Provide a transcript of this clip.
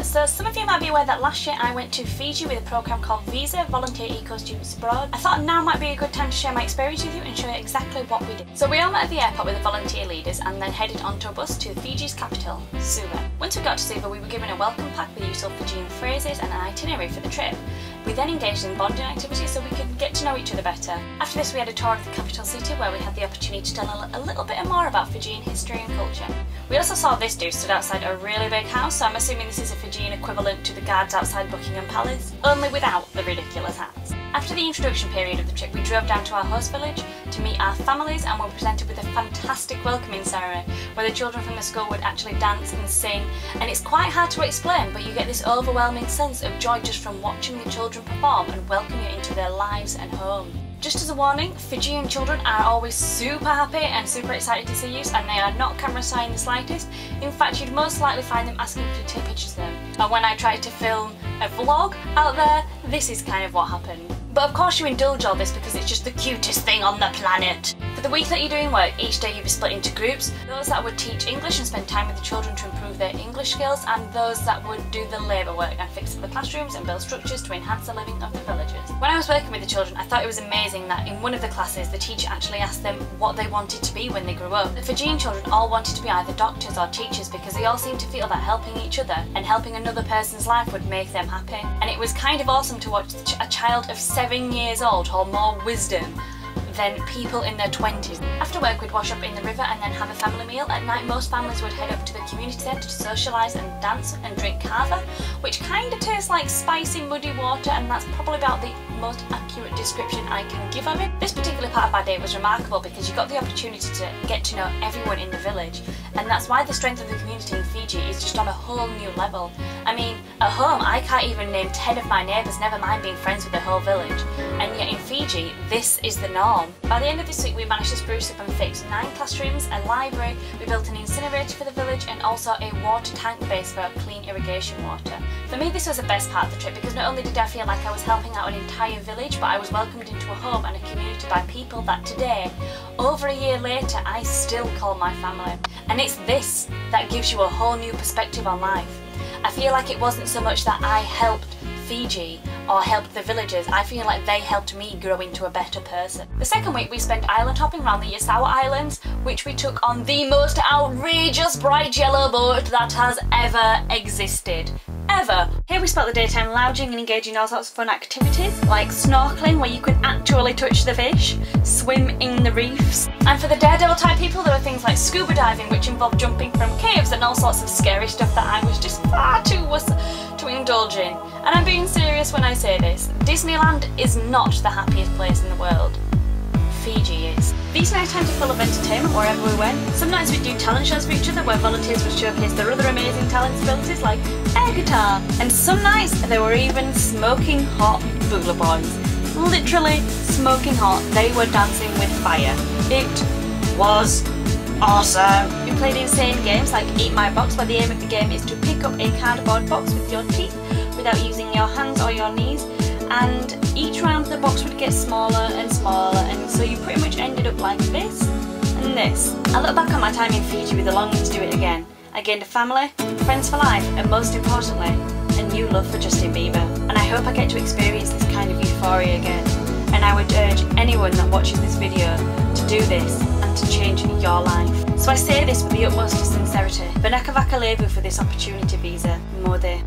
So some of you might be aware that last year I went to Fiji with a programme called VESA, Volunteer Eco Students Abroad. I thought now might be a good time to share my experience with you and show you exactly what we did. So we all met at the airport with the volunteer leaders and then headed onto a bus to Fiji's capital, Suva. Once we got to Suva, we were given a welcome pack with useful Fijian phrases and an itinerary for the trip. We then engaged in bonding activities so we could get to know each other better. After this we had a tour of the capital city where we had the opportunity to tell a little bit more about Fijian history and culture. We also saw this dude stood outside a really big house, so I'm assuming this is a Fijian equivalent to the guards outside Buckingham Palace, only without the ridiculous hats. After the introduction period of the trip, we drove down to our host village to meet our families and were presented with a fantastic welcoming ceremony where the children from the school would actually dance and sing, and it's quite hard to explain, but you get this overwhelming sense of joy just from watching the children perform and welcome you into their lives and home. Just as a warning, Fijian children are always super happy and super excited to see you, and they are not camera shy in the slightest. In fact, you'd most likely find them asking you to take pictures of them. And when I tried to film a vlog out there, this is kind of what happened. But of course you indulge all this because it's just the cutest thing on the planet. For the week that you're doing work, each day you'll be split into groups. Those that would teach English and spend time with the children to improve their English skills, and those that would do the labour work and fix up the classrooms and build structures to enhance the living of the villagers. When I was working with the children, I thought it was amazing that in one of the classes the teacher actually asked them what they wanted to be when they grew up. The Fijian children all wanted to be either doctors or teachers because they all seemed to feel that helping each other and helping another person's life would make them happy. And it was kind of awesome to watch a child of 7 years old hold more wisdom than people in their 20s. After work we'd wash up in the river and then have a family meal. At night most families would head up to the community centre to socialise and dance and drink kava, which kind of tastes like spicy muddy water, and that's probably about the most accurate description I can give of it. This particular part of our day was remarkable because you got the opportunity to get to know everyone in the village, and that's why the strength of the community in Fiji is just on a whole new level. I mean, at home I can't even name 10 of my neighbours, never mind being friends with the whole village, and yet in Fiji this is the norm. By the end of this week we managed to spruce up and fix 9 classrooms, a library, we built an incinerator for the village and also a water tank base for clean irrigation water. For me this was the best part of the trip because not only did I feel like I was helping out an entire village, but I was welcomed into a home and a community by people that today, over a year later, I still call my family. And it's this that gives you a whole new perspective on life. I feel like it wasn't so much that I helped Fiji or helped the villagers, I feel like they helped me grow into a better person. The second week we spent island hopping around the Yasawa Islands, which we took on the most outrageous bright yellow boat that has ever existed. Ever. Here we spent the daytime lounging and engaging in all sorts of fun activities like snorkeling where you could actually touch the fish, swim in the reefs, and for the daredevil type people there were things like scuba diving which involved jumping from caves and all sorts of scary stuff that I was just far too to indulge in. And I'm being serious when I say this. Disneyland is not the happiest place in the world. Fiji is. These nights are full of entertainment wherever we went. Some nights we'd do talent shows for each other where volunteers would showcase their other amazing talents abilities like air guitar. And some nights there were even smoking hot boogaloo boys. Literally smoking hot. They were dancing with fire. It was awesome. We played insane games like Eat My Box, where the aim of the game is to pick up a cardboard box with your teeth without using your hands or your knees, and each round the box would get smaller and smaller, and so you pretty much ended up like this and this. I look back on my time in Fiji with a longing to do it again. I gained a family, friends for life, and most importantly, a new love for Justin Bieber. And I hope I get to experience this kind of euphoria again. And I would urge anyone that watches this video to do this and to change your life. So I say this with the utmost sincerity. Banaka vaka levu for this opportunity, VESA. Mode.